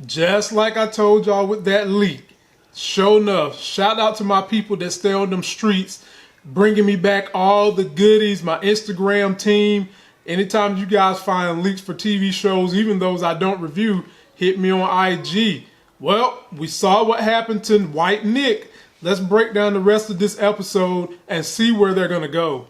Just like I told y'all with that leak. Sure enough, shout out to my people that stay on them streets, bringing me back all the goodies, my Instagram team. Anytime you guys find leaks for TV shows, even those I don't review, hit me on IG. Well, we saw what happened to White Nic. Let's break down the rest of this episode and see where they're going to go.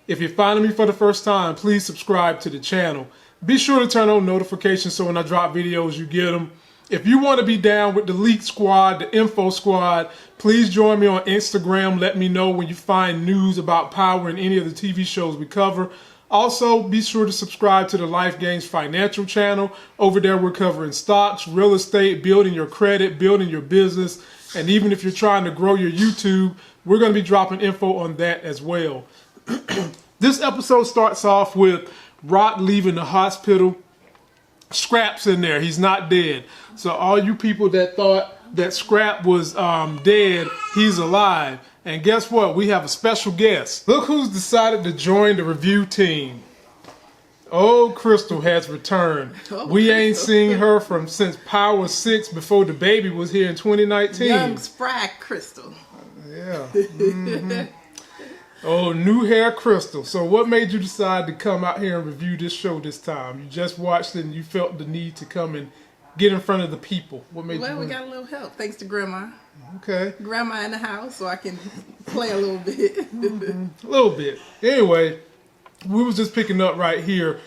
If you're finding me for the first time, please subscribe to the channel. Be sure to turn on notifications so when I drop videos, you get them. If you want to be down with the Leak Squad, the Info Squad, please join me on Instagram. Let me know when you find news about Power and any of the TV shows we cover. Also, be sure to subscribe to the Life Gains Financial channel. Over there, we're covering stocks, real estate, building your credit, building your business. And even if you're trying to grow your YouTube, we're going to be dropping info on that as well. This episode starts off with Raq leaving the hospital. Scrap's in there. He's not dead. So all you people that thought that Scrap was dead, he's alive. And guess what? We have a special guest. Look who's decided to join the review team. Oh, Crystal has returned. We ain't seen her since Power 6 before the baby was here in 2019. Young, spry Crystal. Yeah. Oh, new hair Crystal. So what made you decide to come out here and review this show this time? You just watched it and you felt the need to come and get in front of the people. What made you Well, we got a little help thanks to Grandma. Okay. Grandma in the house, so I can play a little bit. A little bit. Anyway, we was just picking up right here.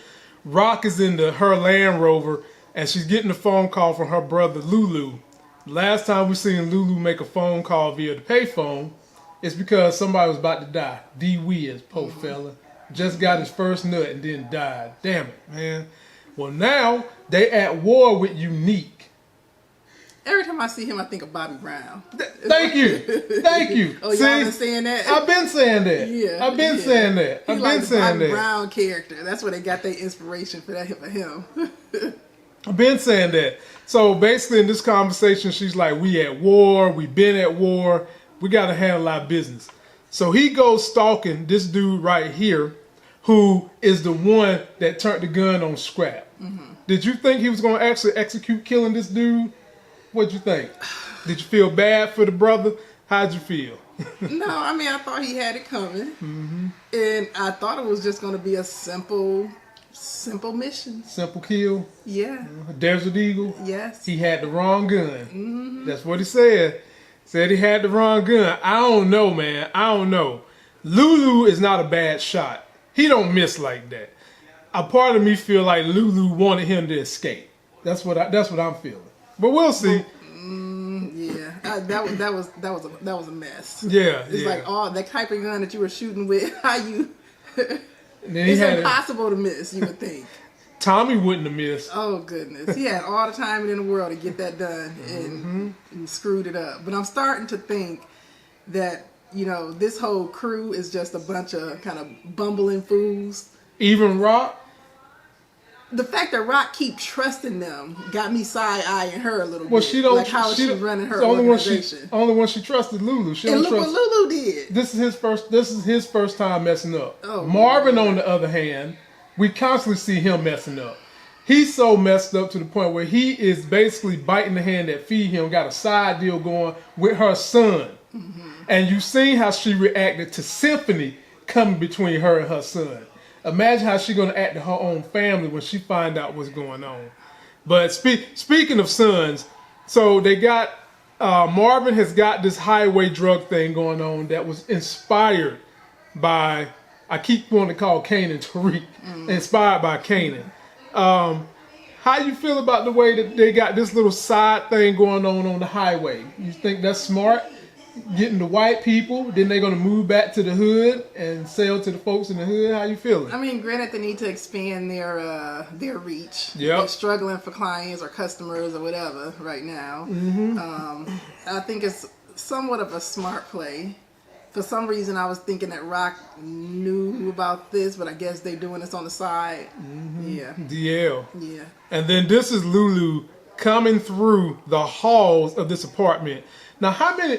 Raq is in her Land Rover, and she's getting a phone call from her brother Lulu. Last time we seen Lulu make a phone call via the payphone, it's because somebody was about to die. D. Wiz, poor fella. Just got his first nut and then died. Damn it, man. Well, now they at war with Unique. Every time I see him, I think of Bobby Brown. Thank you. Thank you. Oh, y'all been saying that? I've been saying that. Yeah. I've been saying that. He I've like been saying Bobby that. Brown character. That's where they got their inspiration for him. I've been saying that. So basically in this conversation, she's like, we at war. We been at war. We got to handle our business. So he goes stalking this dude right here, who is the one that turned the gun on Scrap. Did you think he was going to actually execute killing this dude? What'd you think? Did you feel bad for the brother? How'd you feel? No, I mean, I thought he had it coming. And I thought it was just going to be a simple mission. Simple kill? Yeah. Desert Eagle? Yes. He had the wrong gun. That's what he said. Said he had the wrong gun. I don't know, man. I don't know. Lulu is not a bad shot. He don't miss like that. A part of me feel like Lulu wanted him to escape. That's what I'm feeling. But we'll see. Yeah, that was a mess. Yeah, it's like that type of gun that you were shooting with. How you? Then it's impossible to miss. You would think. Tommy wouldn't have missed. Oh goodness, he had all the time in the world to get that done, and screwed it up. But I'm starting to think that this whole crew is just a bunch of kind of bumbling fools. Even Raq. The fact that Raq keep trusting them got me side-eyeing her a little bit. Well, she don't. Like how she's running her organization. Only one she trusted Lulu. And look what Lulu did. This is his first time messing up. Oh, Marvin, on the other hand, we constantly see him messing up. He's so messed up to the point where he is basically biting the hand that feed him. Got a side deal going with her son, and you've seen how she reacted to Symphony coming between her and her son. Imagine how she's going to act to her own family when she find out what's going on. But speaking of sons, so they got, Marvin has got this highway drug thing going on that was inspired by, I keep wanting to call Kanan Tariq, inspired by Kanan. How you feel about the way that they got this little side thing going on the highway? You think that's smart? Getting the white people, then they're going to move back to the hood and sell to the folks in the hood. How you feeling? I mean, granted, they need to expand their reach. Yep. They're struggling for clients or customers or whatever right now. I think it's somewhat of a smart play. For some reason, I was thinking that Raq knew about this, but I guess they're doing this on the side. Yeah. DL. Yeah. And then this is Lulu coming through the halls of this apartment. Now, how many...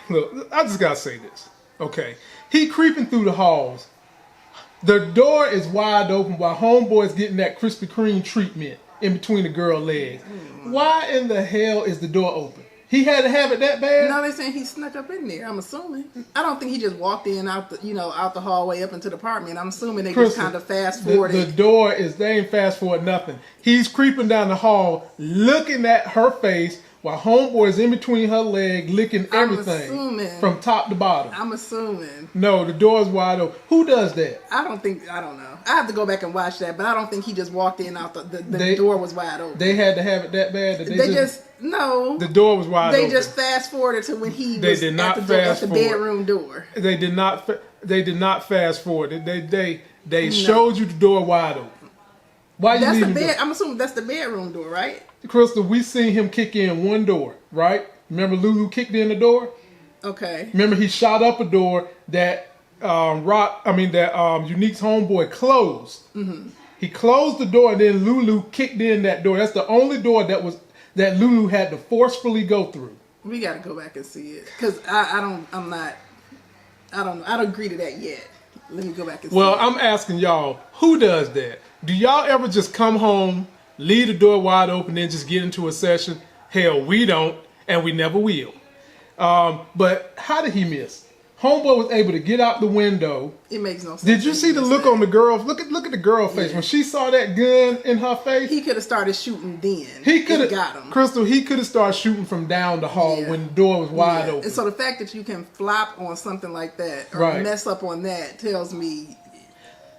Look, I just got to say this. Okay. He creeping through the halls. The door is wide open while homeboy's getting that Krispy Kreme treatment in between the girl's legs. Why in the hell is the door open? He had to have it that bad? No, they're saying he snuck up in there. I'm assuming. I don't think he just walked in out the hallway up into the apartment. I'm assuming they just kind of fast forwarded. The door is, they ain't fast forward nothing. He's creeping down the hall, looking at her face while homeboy is in between her leg, licking everything from top to bottom. I'm assuming. No, the door's wide open. Who does that? I don't know. I have to go back and watch that, but I don't think he just walked in out the door was wide open. They had to have it that bad that they just no. The door was wide open. They just fast forwarded to when he they was did not at fast the forward. bedroom door. They did not fast forward. They showed you the door wide open. Why That's you the bed. I'm assuming that's the bedroom door, right? Crystal, we seen him kick in one door, right? Remember Lulu kicked in the door? Okay. Remember he shot up a door that Unique's homeboy closed. Mm-hmm. He closed the door and then Lulu kicked in that door. That's the only door that Lulu had to forcefully go through. We got to go back and see it because I don't agree to that yet. Let me go back and see. Well, I'm asking y'all, who does that? Do y'all ever just come home, leave the door wide open, then just get into a session? Hell, we don't, and we never will. But how did he miss? Homeboy was able to get out the window. It makes no sense. Did you see the look on the girl's? Look at the girl's face. Yeah. When she saw that gun in her face. He could have started shooting then. He could have got him. Crystal, he could have started shooting from down the hall when the door was wide open. And so the fact that you can flop on something like that or mess up on that tells me...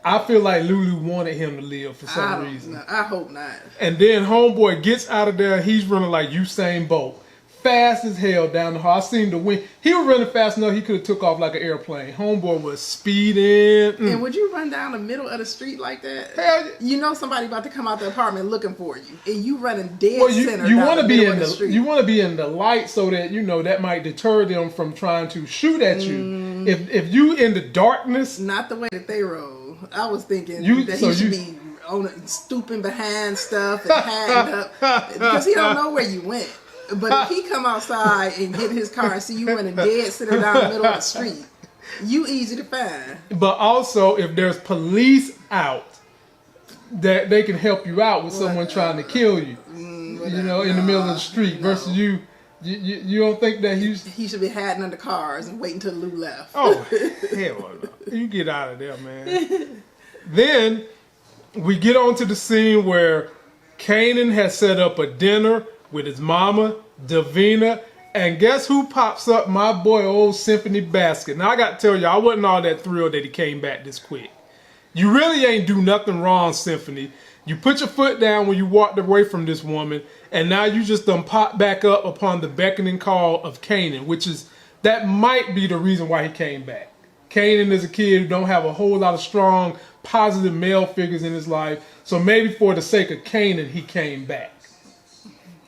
I feel like Lulu wanted him to live for some reason. I hope not. And then homeboy gets out of there. He's running like Usain Bolt. Fast as hell down the hall. I seen the wind. He was running fast enough he could have took off like an airplane. Homeboy was speeding. And would you run down the middle of the street like that? Hell yeah. You know somebody about to come out the apartment looking for you. And you running dead center you down want the to be middle in of the street. You want to be in the light so that, that might deter them from trying to shoot at you. If you in the darkness. Not the way that they roll. I was thinking that he should be stooping behind stuff and hiding up. Because he don't know where you went. But if he come outside and get in his car and see you running dead center down the middle of the street, you easy to find. But also, if there's police out, that they can help you out with someone trying to kill you, in the middle of the street. Versus you don't think that he should be hiding under cars and waiting till Lou left. Oh hell no! You get out of there, man. Then we get on to the scene where Kanan has set up a dinner with his mama, Davina, and guess who pops up? My boy, old Symphony Basket. Now, I got to tell you, I wasn't all that thrilled that he came back this quick. You really ain't do nothing wrong, Symphony. You put your foot down when you walked away from this woman, and now you just done pop back up upon the beckoning call of Kanan, that might be the reason why he came back. Kanan is a kid who don't have a whole lot of strong, positive male figures in his life, so maybe for the sake of Kanan, he came back.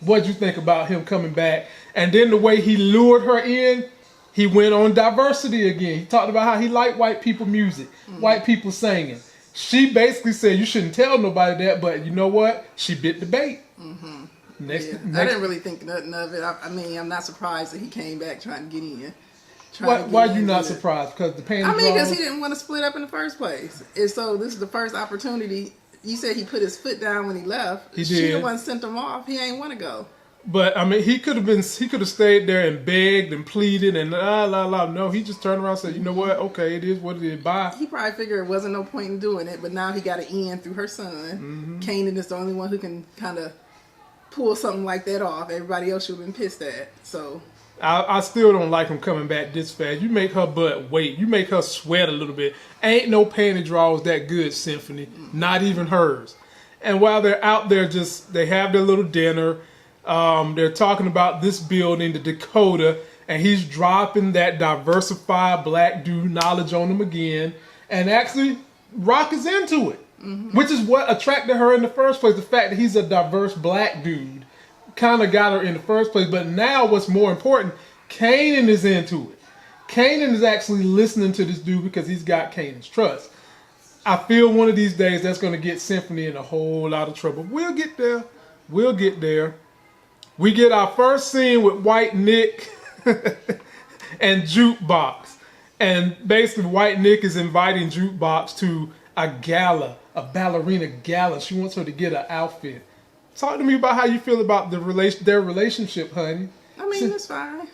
What'd you think about him coming back? And then the way he lured her in, he went on diversity again. He talked about how he liked white people music, white people singing. She basically said, you shouldn't tell nobody that, but you know what? She bit the bait. Mm-hmm. Next, I didn't really think nothing of it. I mean, I'm not surprised that he came back trying to get in. Why are you not surprised? Because the pain. Because he didn't want to split up in the first place. And so this is the first opportunity. You said he put his foot down when he left. He did. She the one sent him off. He ain't want to go. But I mean, he could have stayed there and begged and pleaded and No, he just turned around and said, you know what? Okay, it is what it is. Bye. He probably figured it wasn't no point in doing it, but now he got an in through her son. Mm-hmm. Kanan is the only one who can kind of pull something like that off. Everybody else should have been pissed at. So I still don't like him coming back this fast. You make her butt wait. You make her sweat a little bit. Ain't no panty draws that good, Symphony. Not even hers. And while they're out there, they have their little dinner. They're talking about this building, the Dakota, and he's dropping that diversified black dude knowledge on them again. And actually, Raq is into it, which is what attracted her in the first place. The fact that he's a diverse black dude kind of got her in the first place. But now what's more important, Kanan is into it. Kanan is actually listening to this dude because he's got Kanan's trust. I feel one of these days that's going to get Symphony in a whole lot of trouble. We'll get there. We'll get there. We get our first scene with White Nic and Jukebox. And basically White Nic is inviting Jukebox to a gala, a ballerina gala. She wants her to get an outfit. Talk to me about how you feel about their relationship, honey. I mean, it's fine.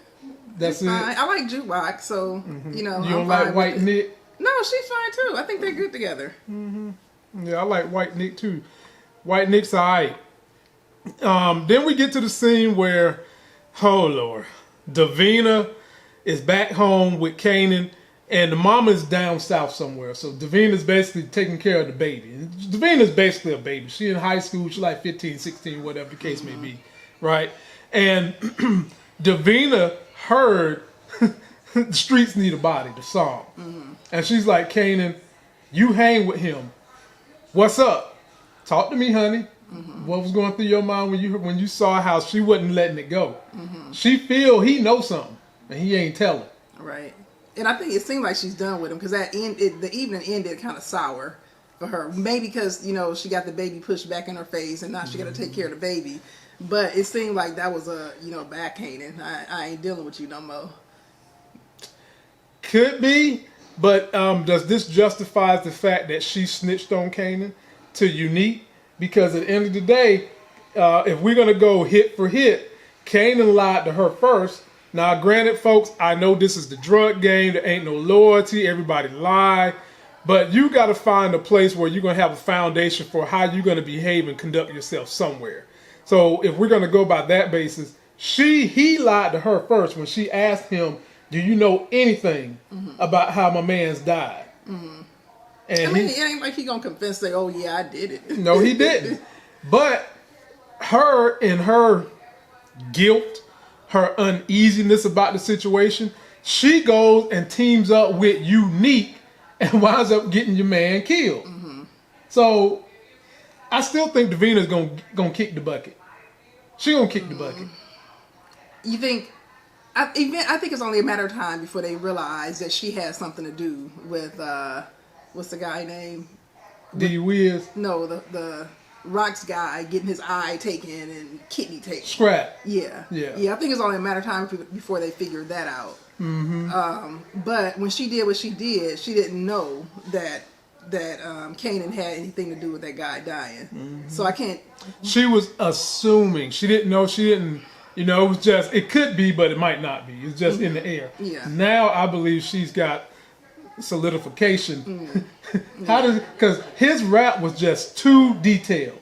That's it's fine. I like Jukebox, so you know. You don't like White Nic? No, she's fine too. I think they're good together. Yeah, I like White Nic too. White Nic's alright. Then we get to the scene where, oh Lord, Davina is back home with Kanan, and the mama is down south somewhere. So Davina's basically taking care of the baby. And Davina's basically a baby. She in high school. She's like 15, 16, whatever the case may be, right? And Davina heard The Streets Need a Body, the song. And she's like, Kanan, you hang with him. What's up? Talk to me, honey. What was going through your mind when you saw how she wasn't letting it go? She feel he knows something, and he ain't telling. Right. And I think it seemed like she's done with him, because the evening ended kind of sour for her. Maybe because, you know, she got the baby pushed back in her face, and now she got to take care of the baby. But it seemed like that was a, you know, bad Kanan. I ain't dealing with you no more. Could be, but does this justify the fact that she snitched on Kanan to Unique? Because at the end of the day, if we're going to go hit for hit, Kanan lied to her first. Now, granted, folks, I know this is the drug game. There ain't no loyalty. Everybody lie. But you got to find a place where you're going to have a foundation for how you're going to behave and conduct yourself somewhere. So if we're going to go by that basis, he lied to her first when she asked him, do you know anything about how my man's died? And I mean, it ain't like he gonna confess, say, "Oh yeah, I did it." No, he didn't. But her, in her guilt, her uneasiness about the situation, she goes and teams up with Unique and winds up getting your man killed. So I still think Davina's gonna kick the bucket. She gonna kick the bucket. You think? I think it's only a matter of time before they realize that she has something to do with what's the guy name? D Wiz? No, the Raq's guy getting his eye taken and kidney taken. Scrap. Yeah. I think it's only a matter of time before they figure that out. But when she did what she did, she didn't know that Kanan had anything to do with that guy dying. So I can't. She was assuming. She didn't know. She didn't. You know, it was just, it could be, but it might not be. It's just in the air. Yeah. Now I believe she's got solidification. Because his rap was just too detailed.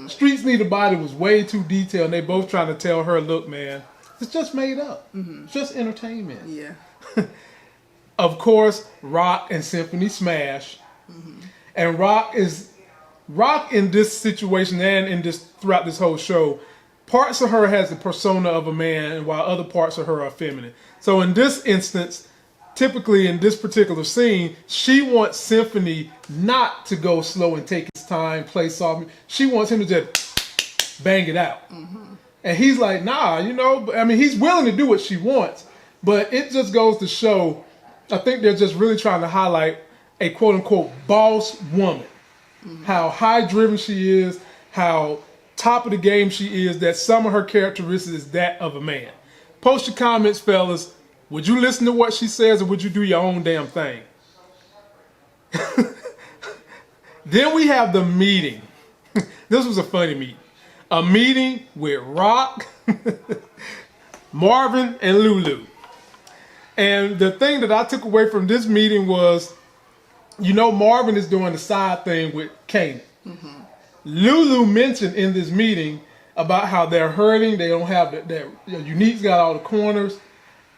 Streets Need a Body was way too detailed, and they both trying to tell her, look, man, it's just made up. It's just entertainment. Yeah. Of course, Raq and Symphony smash. And Raq in this situation and throughout this whole show, parts of her has the persona of a man, while other parts of her are feminine. So in this instance, typically in this particular scene, she wants Symphony not to go slow and take his time, play soft. She wants him to just bang it out. And he's like, nah, you know, I mean, he's willing to do what she wants, but it just goes to show, I think they're just really trying to highlight a quote unquote boss woman, how high driven she is, how top of the game she is, that some of her characteristics is that of a man. Post your comments, fellas. Would you listen to what she says, or would you do your own damn thing? Then we have the meeting. This was a funny meeting. A meeting with Raq, Marvin, and Lulu. And the thing that I took away from this meeting was, you know, Marvin is doing the side thing with Kanan. Lulu mentioned in this meeting about how they're hurting. They don't have Unique's got all the corners,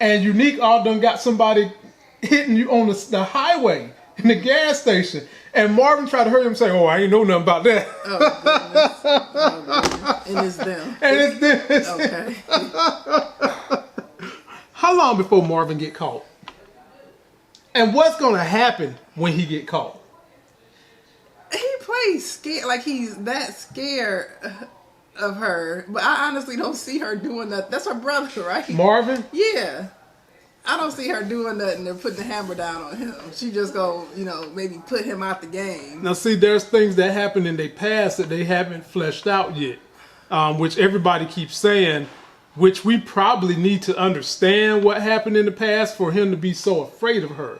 and Unique all done got somebody hitting you on the highway in the gas station. And Marvin tried to hurt him and say, "Oh, I ain't know nothing about that." Oh, goodness. And it's them. And it's this. Okay. How long before Marvin get caught? And what's gonna happen when he get caught? He plays scared, like he's that scared of her. But I honestly don't see her doing that. That's her brother, right? Marvin? Yeah. I don't see her doing nothing or putting the hammer down on him. She just go, you know, maybe put him out the game. Now, see, there's things that happened in their past that they haven't fleshed out yet, which everybody keeps saying, which we probably need to understand what happened in the past for him to be so afraid of her.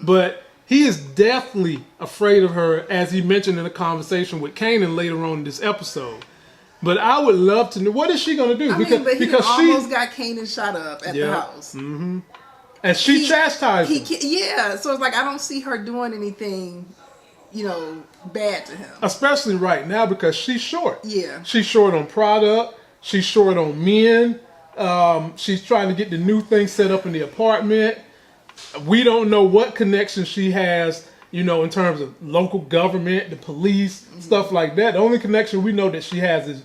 But he is definitely afraid of her, as he mentioned in a conversation with Kanan later on in this episode. But I would love to know, what is she going to do? But he almost got Kanan shot up at the house. Mm-hmm. And she chastised him. Yeah, so it's like I don't see her doing anything, bad to him. Especially right now because she's short. Yeah. She's short on product. She's short on men. She's trying to get the new thing set up in the apartment. We don't know what connection she has, in terms of local government, the police, stuff like that. The only connection we know that she has is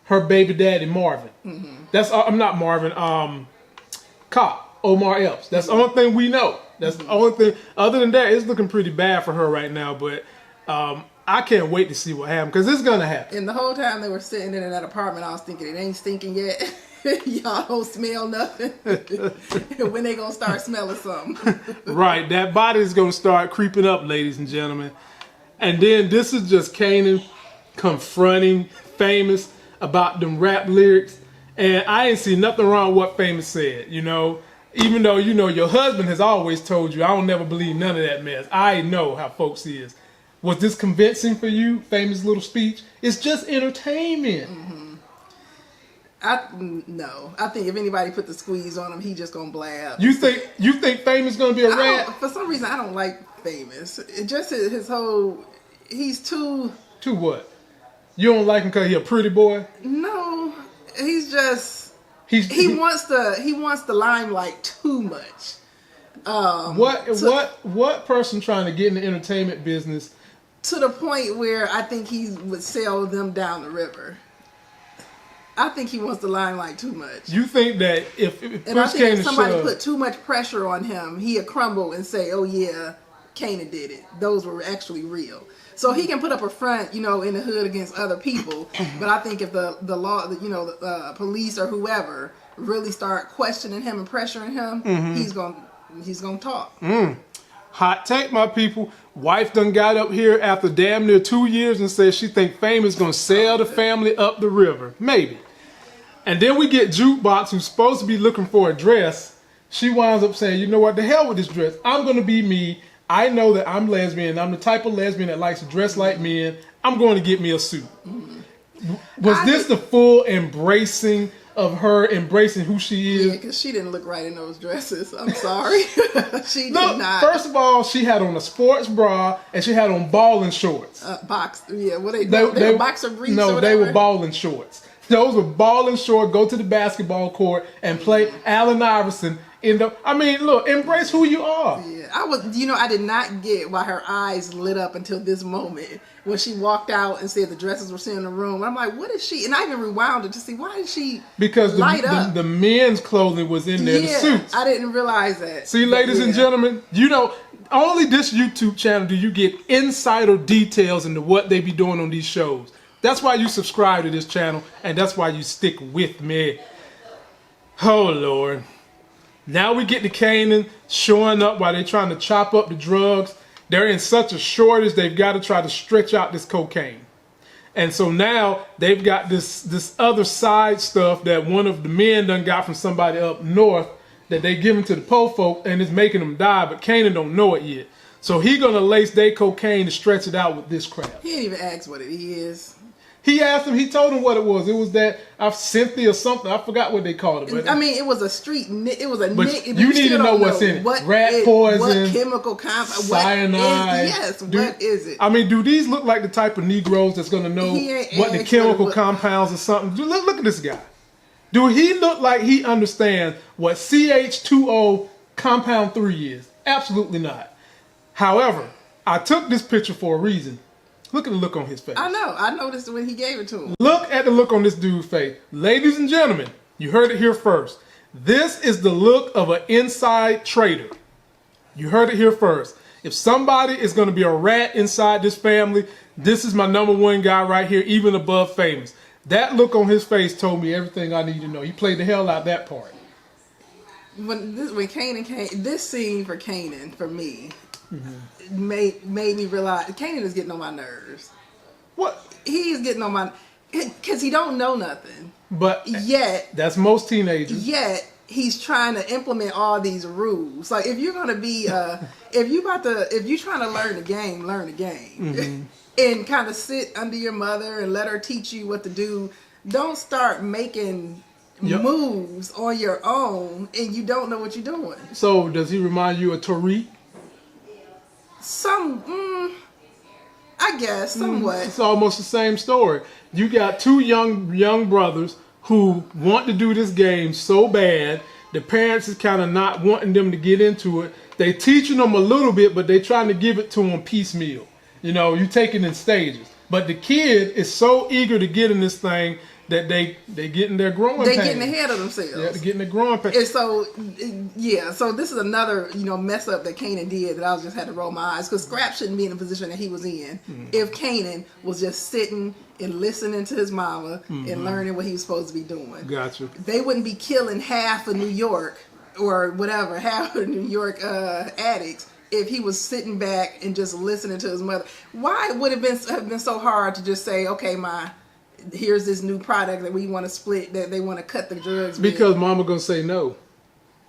her baby daddy, Marvin. Mm-hmm. I'm not Marvin, Cop. Omar Epps. That's the only thing we know. That's the only thing. Other than that, it's looking pretty bad for her right now. But I can't wait to see what happens because it's gonna happen. And the whole time they were sitting in that apartment, I was thinking it ain't stinking yet. Y'all don't smell nothing. When they gonna start smelling something? Right, that body is gonna start creeping up, ladies and gentlemen. And then this is just Kanan confronting Famous about them rap lyrics, and I ain't see nothing wrong with what Famous said. Even though your husband has always told you, I don't never believe none of that mess. I know how folks is. Was this convincing for you, Famous' little speech? It's just entertainment. No. I think if anybody put the squeeze on him, he just gonna blab. You think Famous gonna be a rat? For some reason, I don't like Famous. It just his whole. He's too. Too what? You don't like him because he a pretty boy? No, he's just. He wants the limelight too much. What person trying to get in the entertainment business to the point where I think he would sell them down the river? I think he wants the limelight too much. You think that if somebody put too much pressure on him, he'd crumble and say, "Oh yeah, Kanan did it. Those were actually real." So he can put up a front, in the hood against other people. But I think if the law, the police or whoever really start questioning him and pressuring him, he's gonna talk. Hot take, my people. Wife done got up here after damn near 2 years and said she think Famous gonna sail the family up the river. Maybe. And then we get Jukebox, who's supposed to be looking for a dress. She winds up saying, you know what, the hell with this dress. I'm gonna be me. I know that I'm lesbian. I'm the type of lesbian that likes to dress like men. I'm going to get me a suit. Was this the full embracing of her embracing who she is? Yeah, because she didn't look right in those dresses. I'm sorry. She did not. First of all, she had on a sports bra and she had on balling shorts. They were boxer briefs. No, they were balling shorts. Those were balling shorts. Go to the basketball court and play Allen Iverson. Look, embrace who you are. Yeah, I did not get why her eyes lit up until this moment when she walked out and said the dresses were sitting in the room. I'm like, what is she? And I even rewound it to see why did she light up? The men's clothing was in there, the suits. I didn't realize that. See, ladies and gentlemen, only this YouTube channel do you get insider details into what they be doing on these shows. That's why you subscribe to this channel, and that's why you stick with me. Oh, Lord. Now we get to Kanan showing up while they're trying to chop up the drugs. They're in such a shortage, they've got to try to stretch out this cocaine. And so now they've got this other side stuff that one of the men done got from somebody up north that they giving to the po folk, and it's making them die, but Kanan don't know it yet. So he gonna lace their cocaine to stretch it out with this crap. He didn't even ask what it is. He asked him, he told him what it was. It was that Cynthia or something. I forgot what they called it. But it was a street, it was a nick. You need to know what's in it. Rat poison, what chemical compound, cyanide. What is it? Do these look like the type of Negroes that's going to know what the chemical compounds or something? Look at this guy. Do he look like he understands what CH2O compound 3 is? Absolutely not. However, I took this picture for a reason. Look at the look on his face. I know. I noticed when he gave it to him. Look at the look on this dude's face. Ladies and gentlemen, you heard it here first. This is the look of an inside trader. You heard it here first. If somebody is going to be a rat inside this family, this is my #1 guy right here, even above Famous. That look on his face told me everything I need to know. He played the hell out of that part. When Kanan came, this scene for Kanan, for me, made me realize Kanan is getting on my nerves. What? He's getting on my, because he don't know nothing. But yet, that's most teenagers. Yet he's trying to implement all these rules. Like if you're gonna be, if you're trying to learn the game, learn the game, and kind of sit under your mother and let her teach you what to do. Don't start making moves on your own and you don't know what you're doing. So does he remind you of Tariq? I guess somewhat. It's almost the same story. You got two young brothers who want to do this game so bad. The parents is kind of not wanting them to get into it. They teaching them a little bit, but they trying to give it to them piecemeal. You know, you take it in stages. But the kid is so eager to get in this thing that they getting their growing pains. They getting ahead of themselves. Yeah, they're getting their growing pains. And so, so this is another, mess up that Kanan did that I just had to roll my eyes, because Scrap shouldn't be in the position that he was in if Kanan was just sitting and listening to his mama and learning what he was supposed to be doing. Gotcha. They wouldn't be killing half of New York or whatever, half of New York addicts if he was sitting back and just listening to his mother. Why would it have been so hard to just say, okay, here's this new product that we want to split, that they want to cut the drugs with? Because mama gonna say no.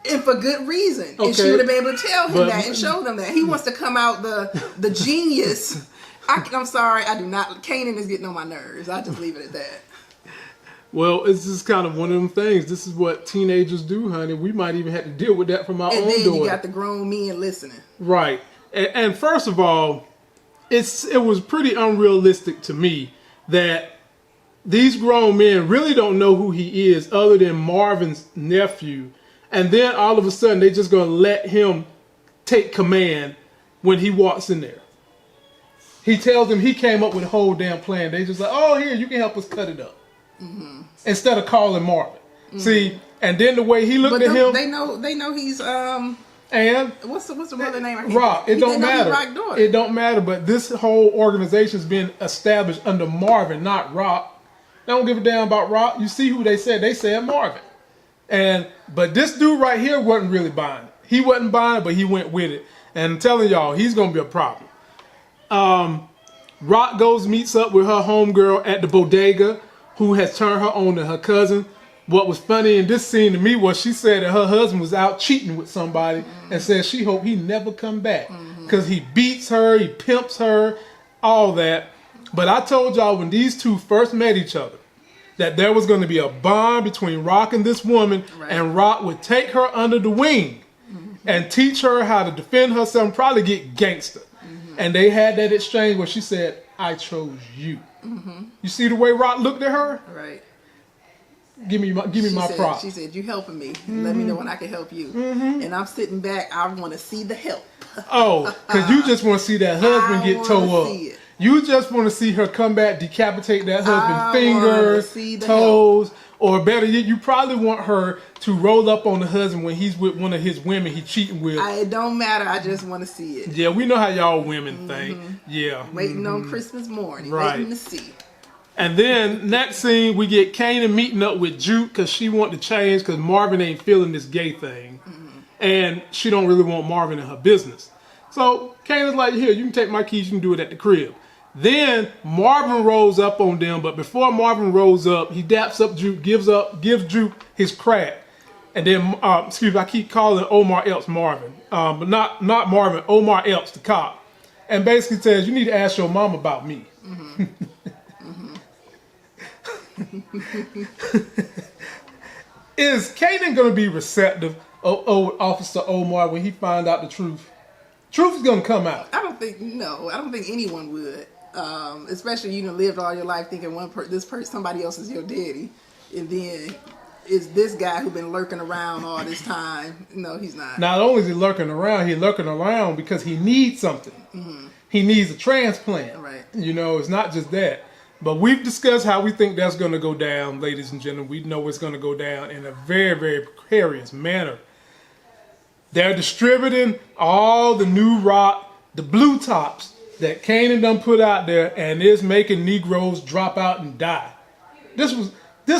And for good reason. Okay. And she would have been able to tell him that and show them that. He wants to come out the genius. I'm sorry, I do not. Kanan is getting on my nerves. I just leave it at that. Well, it's just kind of one of them things. This is what teenagers do, honey. We might even have to deal with that from our own daughter. And then you got the grown men listening. Right. And first of all, it was pretty unrealistic to me that these grown men really don't know who he is other than Marvin's nephew. And then all of a sudden, they're just going to let him take command when he walks in there. He tells them he came up with a whole damn plan. They just like, oh, here, you can help us cut it up. Instead of calling Marvin. See, and then the way he looked at him. They know he's, and what's the mother name? Raq. It don't matter. It don't matter. But this whole organization's been established under Marvin, not Raq. They don't give a damn about Raq. You see who they said? They said Marvin. But this dude right here wasn't really buying it. He wasn't buying it, but he went with it. And I'm telling y'all, he's gonna be a problem. Raq meets up with her homegirl at the bodega, who has turned her on to her cousin. What was funny in this scene to me was she said that her husband was out cheating with somebody and said she hoped he never come back because he beats her, he pimps her, all that. But I told y'all when these two first met each other that there was going to be a bond between Raq and this woman, and Raq would take her under the wing and teach her how to defend herself and probably get gangster. And they had that exchange where she said, I chose you. You see the way Raq looked at her? Right. Give me my props. She said, you helping me. Let me know when I can help you. And I'm sitting back. I want to see the help. Oh, because you just want to see that husband get towed up. You just want to see her come back, decapitate that husband's fingers, toes, or better yet, you probably want her to roll up on the husband when he's with one of his women he's cheating with. It don't matter. I just want to see it. Yeah, we know how y'all women think. Yeah. Waiting on Christmas morning. Waiting to see. And then next scene, we get Kanan meeting up with Juke because she want to change because Marvin ain't feeling this gay thing. And she don't really want Marvin in her business. So Kanan's like, here, you can take my keys, you can do it at the crib. Then Marvin rolls up on them, but before Marvin rolls up, he daps up Juke, gives Juke his crack. And then, excuse me, I keep calling Omar Epps Marvin. But not Marvin, Omar Epps, the cop. And basically says, you need to ask your mom about me. Is Kanan going to be receptive of Officer Omar when he find out the truth? Truth is going to come out. I don't think anyone would. Especially you lived all your life thinking somebody else is your daddy, and then is this guy who been lurking around all this time? No, he's not. Not only is he lurking around because he needs something. He needs a transplant. Right. It's not just that. But we've discussed how we think that's going to go down, ladies and gentlemen. We know it's going to go down in a very, very precarious manner. They're distributing all the new rock, the blue tops that Kanan done put out there, and it's making Negroes drop out and die. This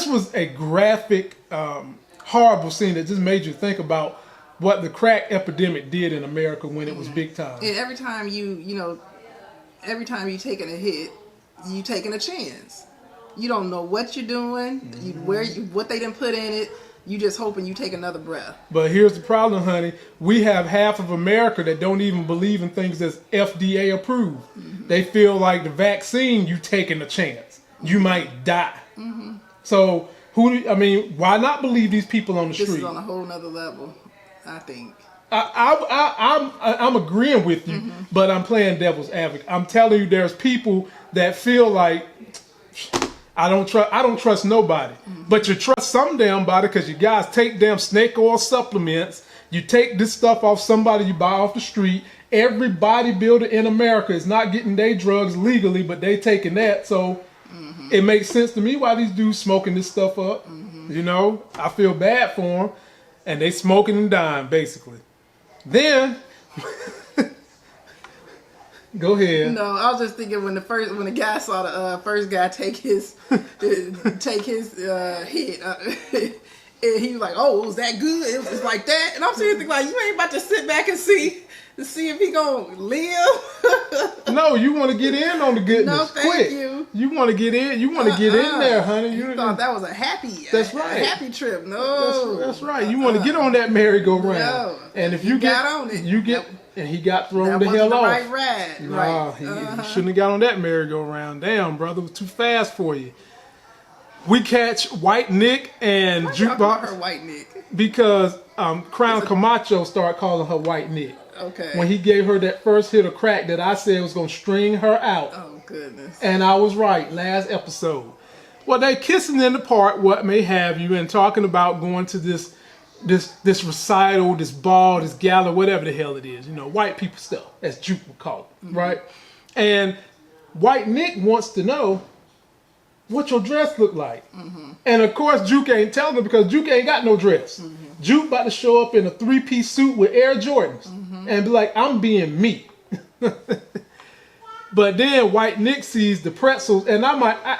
was a graphic, horrible scene that just made you think about what the crack epidemic did in America when it was big time. And every time every time you taking a hit, you taking a chance. You don't know what you're doing, what they didn't put in it. You just hoping you take another breath. But here's the problem, honey. We have half of America that don't even believe in things that's FDA approved. They feel like the vaccine, you taking a chance. You might die. So why not believe these people on the street? This is on a whole nother level, I think. I'm agreeing with you, but I'm playing devil's advocate. I'm telling you, there's people that feel like I don't trust nobody, but you trust some damn body because you guys take damn snake oil supplements. You take this stuff off somebody you buy off the street. Every bodybuilder in America is not getting their drugs legally, but they taking that. So it makes sense to me why these dudes smoking this stuff up. You know, I feel bad for them, and they smoking and dying basically. Then, go ahead. No, I was just thinking when the guy saw the first guy take his hit, and he was like, "Oh, was that good?" It was like that, and I'm sitting thinking like, you ain't about to sit back and see if he gonna live. No, you want to get in on the goodness. No, thank you. You want to get in. You want to get in there, honey. You thought that was a happy. That's right. A happy trip. No, that's right. You want to get on that merry-go-round. No. And if you got on it, you get. And he got thrown the hell off. Right ride. Nah, right. He shouldn't have got on that merry-go-round. Damn, brother, it was too fast for you. We catch White Nic and Jukebox. Her White Nic? Because Crown Camacho started calling her White Nic. Okay. When he gave her that first hit of crack that I said was going to string her out. Oh, goodness. And I was right, last episode. Well, they kissing in the park, what may have you, and talking about going to this recital, this ball, this gala, whatever the hell it is. You know, white people stuff, as Juke would call it, right? And White Nic wants to know what your dress look like. And of course, Juke ain't telling her because Juke ain't got no dress. Juke about to show up in a 3-piece suit with Air Jordans and be like, I'm being me. But then White Nic sees the pretzels, and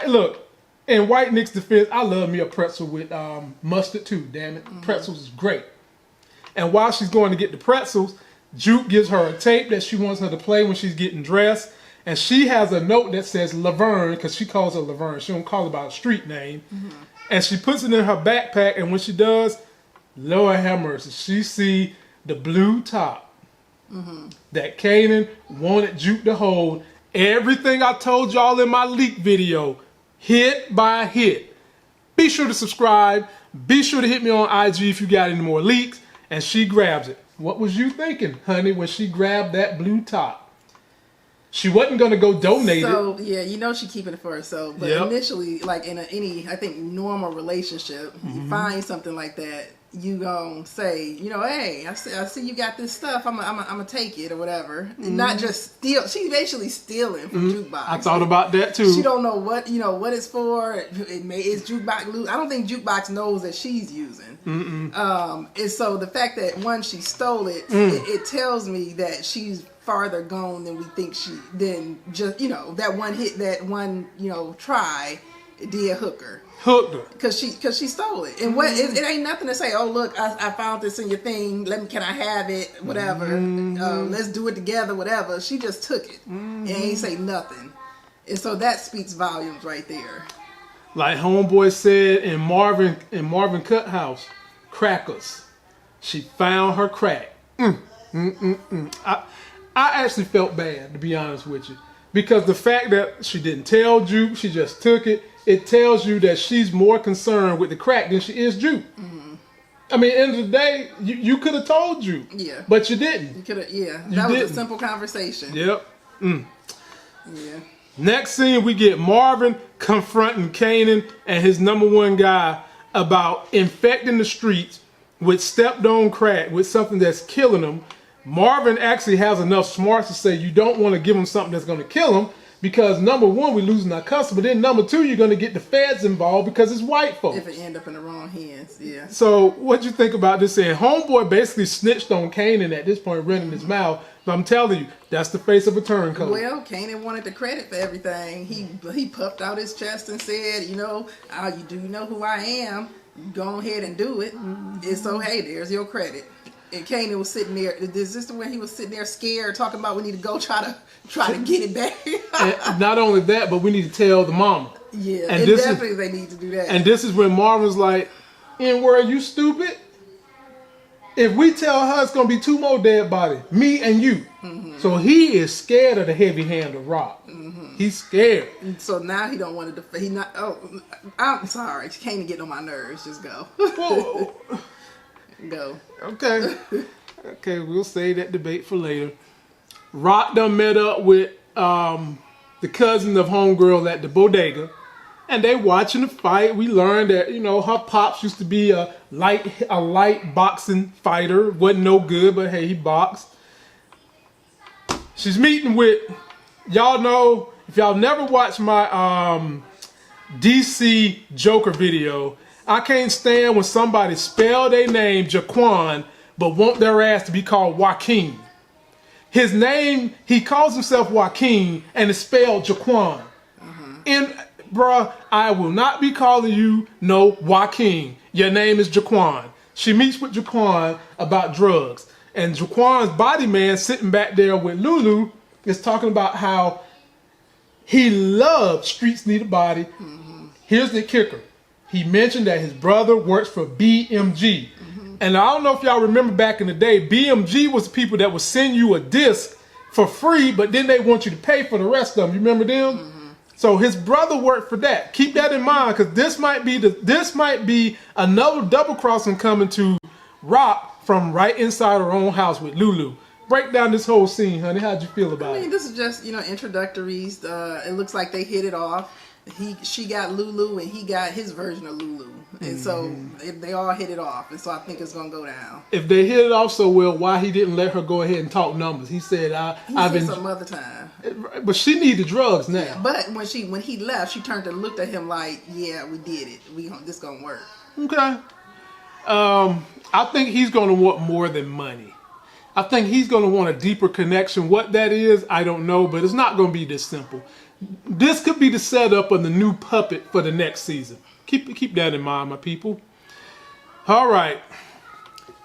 look, in White Nic's defense, I love me a pretzel with mustard too, damn it. Pretzels is great. And while she's going to get the pretzels, Juke gives her a tape that she wants her to play when she's getting dressed. And she has a note that says Laverne, because she calls her Laverne. She don't call it by a street name. And she puts it in her backpack, and when she does, Lord have mercy, she see the blue top that Kanan wanted Juke to hold. Everything I told y'all in my leak video, hit by hit. Be sure to subscribe. Be sure to hit me on IG if you got any more leaks. And she grabs it. What was you thinking, honey, when she grabbed that blue top? She wasn't going to go donate it. So, yeah, you know she's keeping it for herself. But initially, like in any, I think, normal relationship, you find something like that, you gonna say, you know, hey, I see you got this stuff, I'm gonna take it or whatever. Not just steal. She's basically stealing from Jukebox. I thought about that too. She don't know what it's for. It's Jukebox. I don't think Jukebox knows that she's using. And so the fact that she stole it, it tells me that she's farther gone than we think than just, you know, that one hit, that one, you know, try did hooked her because she stole it. And what it ain't nothing to say, oh look, I found this in your thing, can I have it, whatever, let's do it together, whatever. She just took it and ain't say nothing. And so that speaks volumes right there. Like homeboy said in Marvin Cuthouse, crackers, she found her crack. I actually felt bad, to be honest with you, because the fact that she didn't tell Juke, she just took it, it tells you that she's more concerned with the crack than she is Juke. I mean, end of the day, you could have told Juke, but you didn't. You could have, that was a simple conversation. Yeah. Next scene, we get Marvin confronting Kanan and his #1 guy about infecting the streets with stepped-on crack, with something that's killing them. Marvin actually has enough smarts to say you don't want to give him something that's going to kill him because #1, we're losing our customer. Then #2, you're going to get the feds involved because it's white folks. If it end up in the wrong hands, yeah. So what you think about this? Saying homeboy basically snitched on Kanan at this point, running his mouth. But I'm telling you, that's the face of a turncoat. Well, Kanan wanted the credit for everything. He puffed out his chest and said, you know, you do know who I am. Go ahead and do it. And so, hey, there's your credit. And Kanan was sitting there. Is this the way he was sitting there scared, talking about we need to go try to get it back? And not only that, but we need to tell the mama. Yeah, and definitely they need to do that. And this is when Marvin's like, "N-word, you stupid." If we tell her it's gonna be 2 more dead bodies, me and you. So he is scared of the heavy hand of Raq. He's scared. So now he don't want to. He not. Oh, I'm sorry. You can't get on my nerves. Just go. Whoa. Go. Okay. Okay, we'll save that debate for later. Raq done met up with the cousin of homegirl at the bodega, and they watching the fight. We learned that, you know, her pops used to be a light boxing fighter. Wasn't no good, but hey, he boxed. She's meeting with, y'all know, if y'all never watched my DC Joker video, I can't stand when somebody spell their name Jaquan but want their ass to be called Joaquin. His name, he calls himself Joaquin and it's spelled Jaquan. And bruh, I will not be calling you no Joaquin. Your name is Jaquan. She meets with Jaquan about drugs. And Jaquan's body man sitting back there with Lulu is talking about how he loves Streets Need a Body. Here's the kicker. He mentioned that his brother works for BMG. And I don't know if y'all remember back in the day, BMG was the people that would send you a disc for free, but then they want you to pay for the rest of them. You remember them? So his brother worked for that. Keep that in mind, because this might be another double crossing coming to Raq from right inside her own house with Lulu. Break down this whole scene, honey. How'd you feel about it? This is just, introductories. It looks like they hit it off. She got Lulu and he got his version of Lulu. And so they all hit it off. And so I think it's going to go down. If they hit it off so well, why he didn't let her go ahead and talk numbers? He said, I've been some other time. But she needed drugs now. Yeah, but when he left, she turned and looked at him like, yeah, we did it. This going to work. Okay. I think he's going to want more than money. I think he's going to want a deeper connection. What that is, I don't know, but it's not going to be this simple. This could be the setup of the new puppet for the next season. Keep that in mind, my people. All right.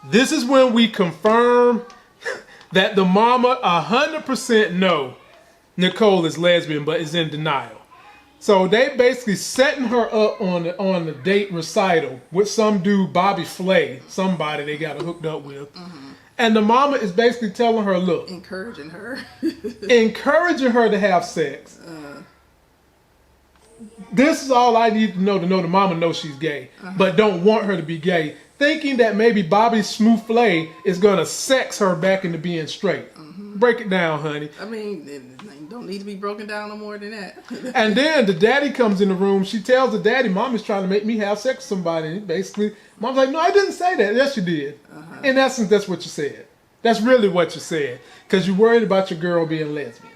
This is when we confirm that the mama 100% know Nicole is lesbian, but is in denial. So they basically setting her up on the date recital with some dude, Bobby Flay, somebody they got her hooked up with. And the mama is basically telling her, look. Encouraging her. Encouraging her to have sex. This is all I need to know the mama knows she's gay, but don't want her to be gay. Thinking that maybe Bobby Smoothflay is going to sex her back into being straight. Break it down, honey. I mean, it don't need to be broken down no more than that. And then the daddy comes in the room. She tells the daddy, Mommy's trying to make me have sex with somebody. And basically, Mom's like, no, I didn't say that. Yes, you did. In essence, that's what you said. That's really what you said. Because you're worried about your girl being lesbian.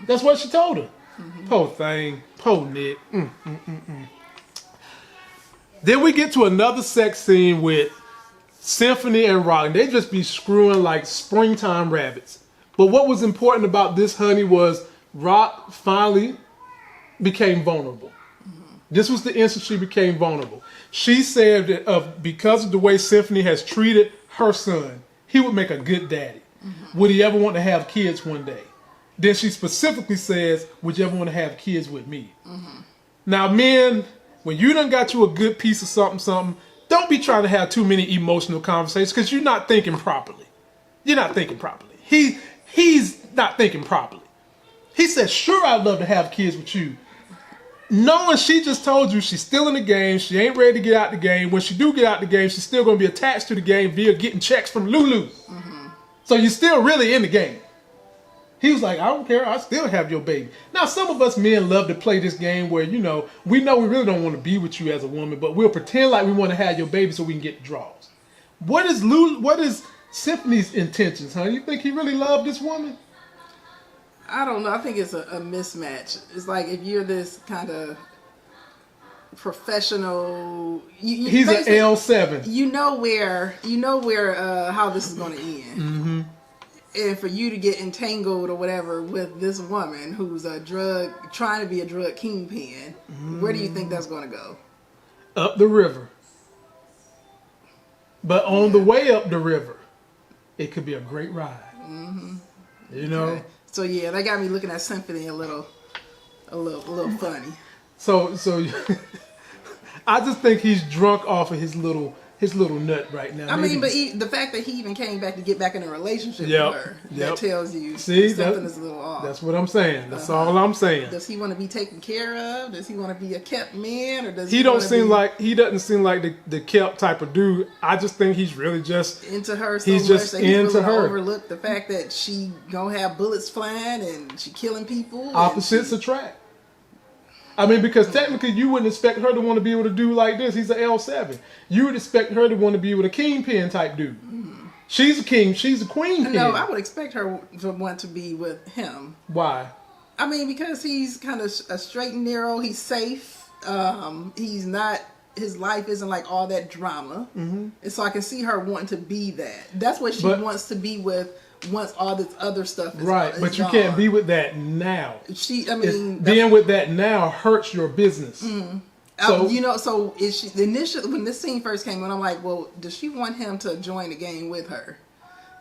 That's what she told her. Poor thing. Poor Nick. Then we get to another sex scene with Symphony and Raq. They just be screwing like springtime rabbits. But what was important about this, honey, was Raq finally became vulnerable. This was the instant she became vulnerable. She said that because of the way Symphony has treated her son, he would make a good daddy. Would he ever want to have kids one day? Then she specifically says, would you ever want to have kids with me? Now, men, when you done got you a good piece of something, don't be trying to have too many emotional conversations because you're not thinking properly. You're not thinking properly. He's not thinking properly. He said, sure, I'd love to have kids with you. Knowing she just told you she's still in the game, she ain't ready to get out the game. When she do get out the game, she's still going to be attached to the game via getting checks from Lulu. So you're still really in the game. He was like, I don't care, I still have your baby. Now, some of us men love to play this game where, we know we really don't want to be with you as a woman, but we'll pretend like we want to have your baby so we can get the draws. What is Symphony's intentions, huh? You think he really loved this woman? I don't know. I think it's a mismatch. It's like if you're this kind of professional, he's an L7. You know where how this is going to end. And for you to get entangled or whatever with this woman who's trying to be a drug kingpin, where do you think that's going to go? Up the river. But on the way up the river, it could be a great ride. You know? Okay. So yeah, that got me looking at Symphony a little funny. So I just think he's drunk off of his little his little nut right now. I mean, but the fact that he even came back to get back in a relationship with her, that tells you something is a little off. That's what I'm saying. That's all I'm saying. Does he want to be taken care of? Does he want to be a kept man, or does he doesn't seem like the kept type of dude. I just think he's really just into her. He's just into her. Overlook the fact that she gonna have bullets flying and she killing people. Opposites attract. I mean, because technically you wouldn't expect her to want to be with a dude like this. He's an L7. You would expect her to want to be with a kingpin type dude. Mm-hmm. She's a king. She's a queen. No, I would expect her to want to be with him. Why? I mean, because he's kind of a straight and narrow. He's safe. He's not. His life isn't like all that drama. Mm-hmm. And so I can see her wanting to be that. That's what she wants to be with. Once all this other stuff is but you can't be with that now. Being with that now hurts your business. Mm-hmm. So is she initially when this scene first came on? I'm like, well, does she want him to join the game with her?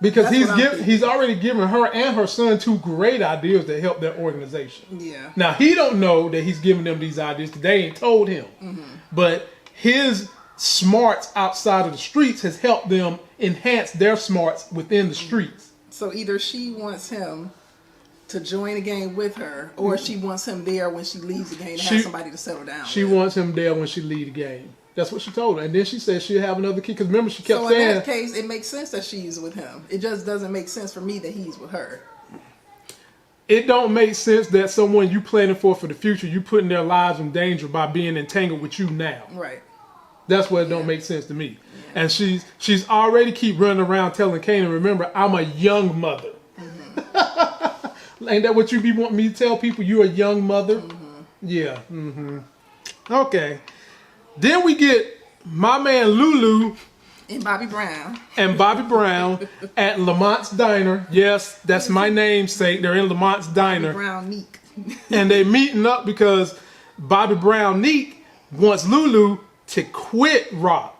Because he's already given her and her son 2 great ideas that help their organization. Yeah. Now he don't know that he's giving them these ideas because they ain't told him. Mm-hmm. But his smarts outside of the streets has helped them enhance their smarts within the streets. So either she wants him to join the game with her, or she wants him there when she leaves the game to have somebody to settle down. She wants him there when she leaves the game. That's what she told her. And then she said she'll have another kid. Because remember, she kept saying... So in that case, it makes sense that she's with him. It just doesn't make sense for me that he's with her. It don't make sense that someone you planning for the future, you putting their lives in danger by being entangled with you now. Right. That's what it don't make sense to me. Yeah. And she's already keep running around telling Kanan, remember, I'm a young mother. Mm-hmm. Ain't that what you be wanting me to tell people? You're a young mother? Mm-hmm. Yeah. Mm-hmm. Okay. Then we get my man Lulu and Bobby Brown at Lamont's Diner. Yes, that's my namesake. They're in Lamont's Diner. Bobby Brown Nic. And they meeting up because Bobby Brown Nic wants Lulu to quit Raq,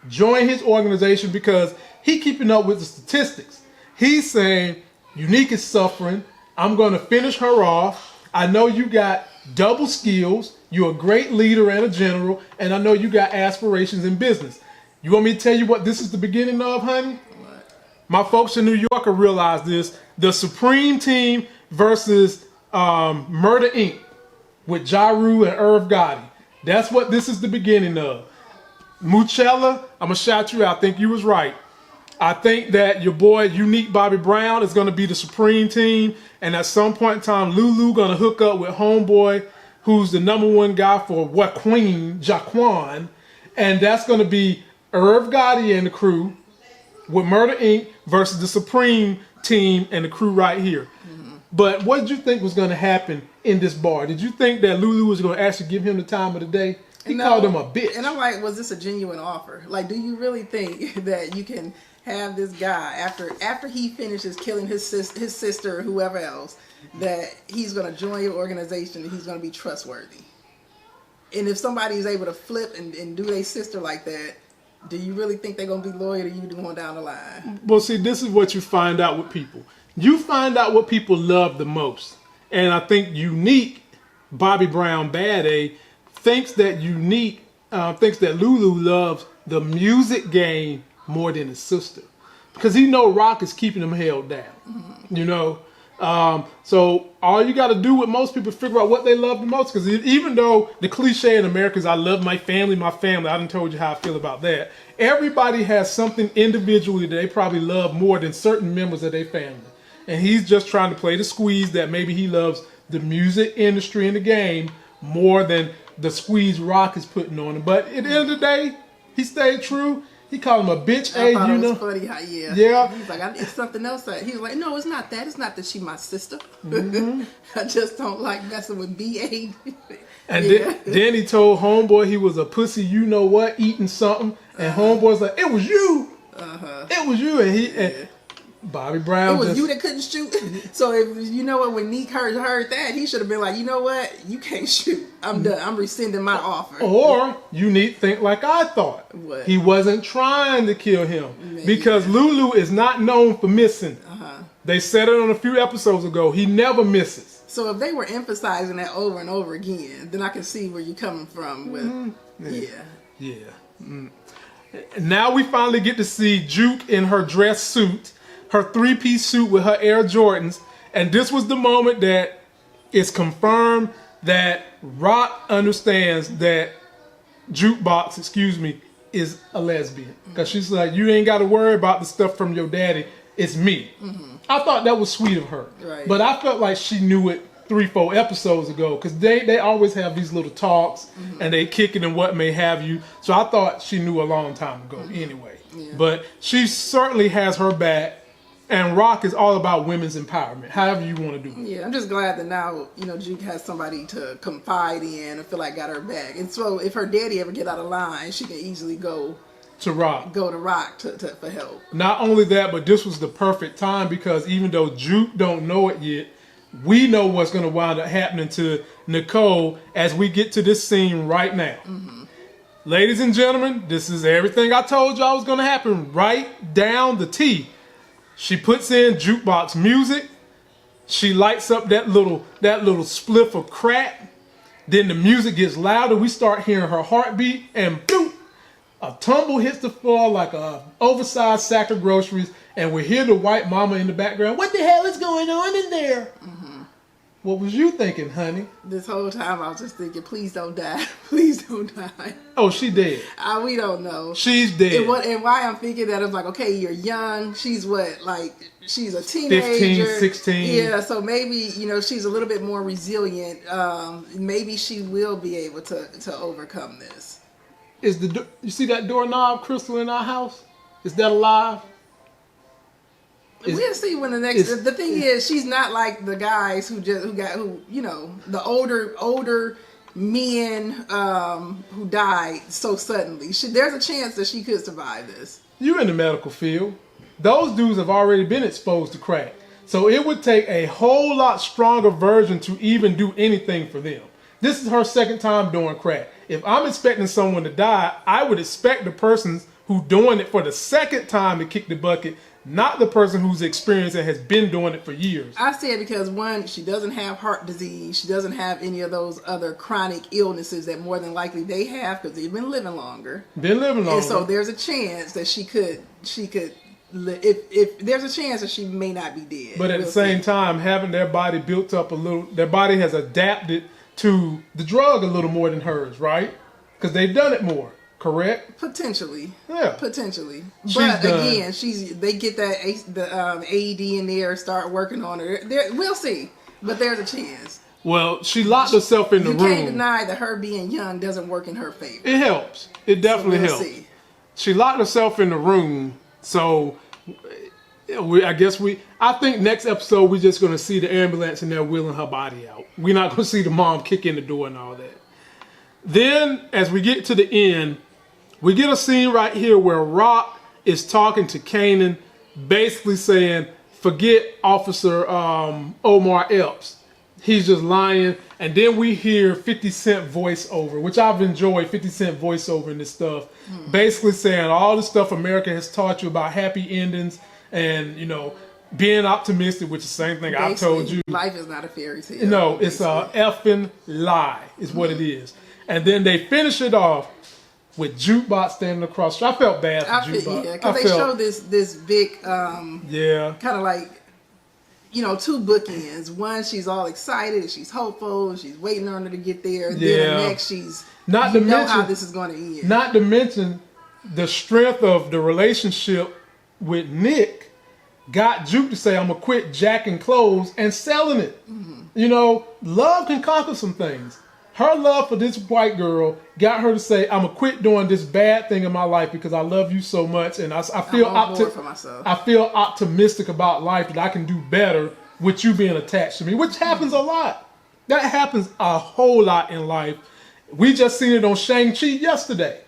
join his organization because he keeping up with the statistics. He's saying, Unique is suffering. I'm going to finish her off. I know you got double skills. You're a great leader and a general. And I know you got aspirations in business. You want me to tell you what this is the beginning of, honey? What? My folks in New York will realize this. The Supreme Team versus Murder Inc. with Ja Rule and Irv Gotti. That's what this is the beginning of. Moochella, I'm going to shout you out. I think you was right. I think that your boy Unique Bobby Brown is going to be the Supreme Team. And at some point in time, Lulu going to hook up with Homeboy, who's the #1 guy for what Queen, Jaquan. And that's going to be Irv Gotti and the crew with Murder Inc. versus the Supreme Team and the crew right here. Mm-hmm. But what did you think was going to happen in this bar? Did you think that Lulu was going to actually give him the time of the day? He called him a bitch. And I'm like, was this a genuine offer? Like, do you really think that you can have this guy after he finishes killing his sister or whoever else, that he's going to join your organization and he's going to be trustworthy? And if somebody is able to flip and do their sister like that, do you really think they're going to be loyal to you going down the line? Well, see, this is what you find out with people. You find out what people love the most. And I think Unique, Bobby Brown Bad A, thinks that Lulu loves the music game more than his sister. Because he know Raq is keeping him held down. Mm-hmm. You know? So all you got to do with most people is figure out what they love the most. Because even though the cliche in America is I love my family, I done told you how I feel about that. Everybody has something individually that they probably love more than certain members of their family. And he's just trying to play the squeeze that maybe he loves the music industry and the game more than the squeeze Raq is putting on him. But at the end of the day, he stayed true. He called him a bitch. I thought it was funny how, yeah. He's like, it's something else. He was like, no, it's not that. It's not that she's my sister. Mm-hmm. I just don't like messing with B.A. And then he told Homeboy he was a pussy, you know what, eating something. And Homeboy's like, it was you. It was you. And Bobby Brown. It was you that couldn't shoot. So if you know what, when Nic heard that, he should have been like, you know what, you can't shoot. I'm done. I'm rescinding my offer. Or Unique think like I thought. What? He wasn't trying to kill him because Lulu is not known for missing. They said it on a few episodes ago. He never misses. So if they were emphasizing that over and over again, then I can see where you're coming from with. Yeah. Mm. Now we finally get to see Juke in her dress suit, her three-piece suit with her Air Jordans. And this was the moment that it's confirmed that Raq understands that Jukebox, is a lesbian. Because she's like, you ain't got to worry about the stuff from your daddy. It's me. I thought that was sweet of her. Right. But I felt like she knew it 3-4 episodes ago. Because they always have these little talks and they kick it and what may have you. So I thought she knew a long time ago anyway. Yeah. But she certainly has her back. And Raq is all about women's empowerment, however you want to do it. Yeah, I'm just glad that now, Juke has somebody to confide in and feel like got her back. And so if her daddy ever get out of line, she can easily go to Raq. For help. Not only that, but this was the perfect time because even though Juke don't know it yet, we know what's going to wind up happening to Nicole as we get to this scene right now. Ladies and gentlemen, this is everything I told y'all was going to happen right down the T. She puts in Jukebox music. She lights up that little spliff of crack. Then the music gets louder. We start hearing her heartbeat, and boom, a tumble hits the floor like a oversized sack of groceries, and we hear the white mama in the background. What the hell is going on in there? What was you thinking, honey? This whole time I was just thinking, please don't die. Please don't die. Oh, she dead. We don't know. She's dead. And why I'm thinking that, I was like, okay, you're young. She's she's a teenager. 15, 16. Yeah, so maybe, she's a little bit more resilient. Maybe she will be able to overcome this. You see that doorknob crystal in our house? Is that alive? We'll see when the next. The thing is, she's not like the guys the older men who died so suddenly. There's a chance that she could survive this. You in the medical field. Those dudes have already been exposed to crack. So it would take a whole lot stronger version to even do anything for them. This is her second time doing crack. If I'm expecting someone to die, I would expect the person who's doing it for the second time to kick the bucket, not the person who's experienced and has been doing it for years. I say it because, one, she doesn't have heart disease. She doesn't have any of those other chronic illnesses that more than likely they have because they've been living longer. And so there's a chance that she could if there's a chance that she may not be dead. But at the same time, having their body built up a little, their body has adapted to the drug a little more than hers, right? Because they've done it more. Correct? Potentially. Yeah. Potentially. But again, they get the AED in there, start working on her. We'll see. But there's a chance. Well, she locked herself in the room. You can't deny that her being young doesn't work in her favor. It helps. It definitely helps. See. She locked herself in the room. So I think next episode we're just going to see the ambulance and they're wheeling her body out. We're not going to see the mom kick in the door and all that. Then, as we get to the end, we get a scene right here where Raq is talking to Kanan, basically saying, forget Officer Omar Epps. He's just lying. And then we hear 50 Cent voiceover, which I've enjoyed 50 Cent voiceover in this stuff. Basically saying all the stuff America has taught you about happy endings and, being optimistic, which is the same thing I've told you. Life is not a fairy tale. No, it's a effing lie is what it is. And then they finish it off with Jukebox standing across. I felt bad for Jukebox. Yeah, because they show this big, kind of like, two bookends. One, she's all excited and she's hopeful and she's waiting on her to get there. And then the next, she's how this is going to end. Not to mention the strength of the relationship with Nick got Juke to say, I'm going to quit jacking clothes and selling it. Love can conquer some things. Her love for this white girl got her to say, I'm going to quit doing this bad thing in my life because I love you so much. And I feel optimistic about life that I can do better with you being attached to me, which happens a lot. That happens a whole lot in life. We just seen it on Shang-Chi yesterday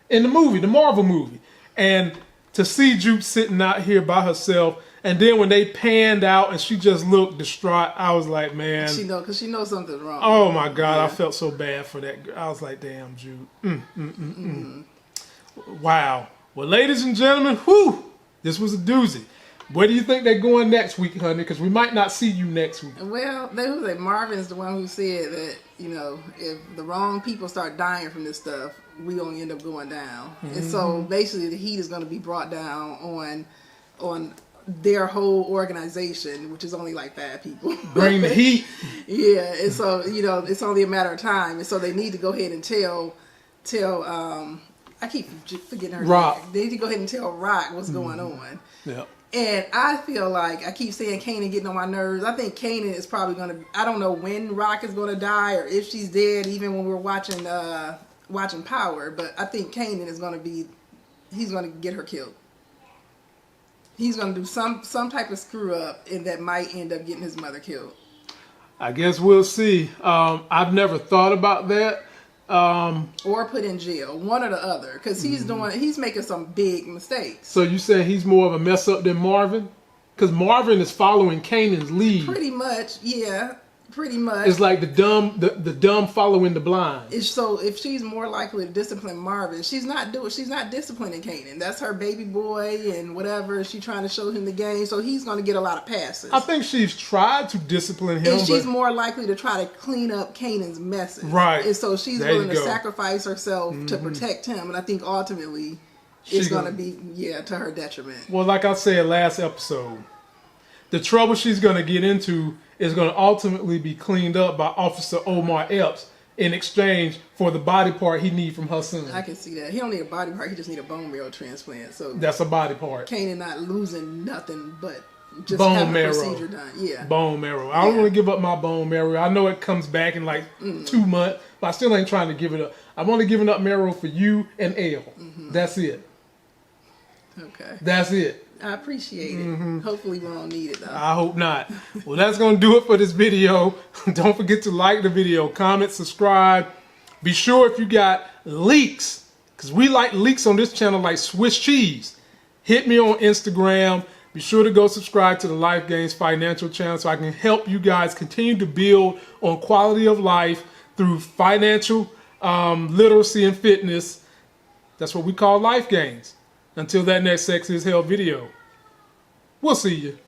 in the movie, the Marvel movie. And to see Juke sitting out here by herself, and then when they panned out and she just looked distraught, I was like, man. Because she knows something's wrong. Oh, my God. Yeah. I felt so bad for that girl. I was like, damn, Juke. Wow. Well, ladies and gentlemen, this was a doozy. Where do you think they're going next week, honey? Because we might not see you next week. Well, they was like Marvin's the one who said that, you know, if the wrong people start dying from this stuff, we gonna end up going down. And so basically the heat is gonna be brought down on their whole organization, which is only like 5 people. Bring the heat. Yeah, and so, you know, it's only a matter of time. And so they need to go ahead and tell I keep forgetting her Raq. name. They need to go ahead and tell Raq what's going on. Yeah. And I feel like, I keep saying Kanan getting on my nerves. I think Kanan is probably going to, I don't know when Raq is going to die or if she's dead, even when we're watching Power. But I think Kanan is going to be, he's going to get her killed. He's going to do some type of screw up and that might end up getting his mother killed. I guess we'll see. I've never thought about that. Or put in jail, one or the other, because he's making some big mistakes. So you say he's more of a mess up than Marvin? Because Marvin is following Kanan's lead. Pretty much, yeah. Pretty much. It's like the dumb following the blind. So if she's more likely to discipline Marvin, she's not disciplining Kanan. That's her baby boy and whatever. She's trying to show him the game, so he's going to get a lot of passes. I think she's tried to discipline him, and she's more likely to try to clean up Kanan's messes. Right. And so she's willing to sacrifice herself to protect him, and I think ultimately it's going to be to her detriment. Well, like I said last episode, the trouble she's going to get into is going to ultimately be cleaned up by Officer Omar Epps in exchange for the body part he needs from her son. I can see that. He don't need a body part. He just need a bone marrow transplant. So that's a body part. Kanan not losing nothing but just bone having marrow. a procedure done. Yeah. Bone marrow. I don't want to give up my bone marrow. I know it comes back in like 2 months, but I still ain't trying to give it up. I'm only giving up marrow for you and Elle. That's it. Okay. That's it. I appreciate it. Hopefully we won't need it though. I hope not. Well, that's going to do it for this video. Don't forget to like the video, comment, subscribe. Be sure if you got leaks, because we like leaks on this channel like Swiss cheese. Hit me on Instagram. Be sure to go subscribe to the Life Gains Financial channel so I can help you guys continue to build on quality of life through financial literacy and fitness. That's what we call Life Gains. Until that next Sexy as Hell video, we'll see you.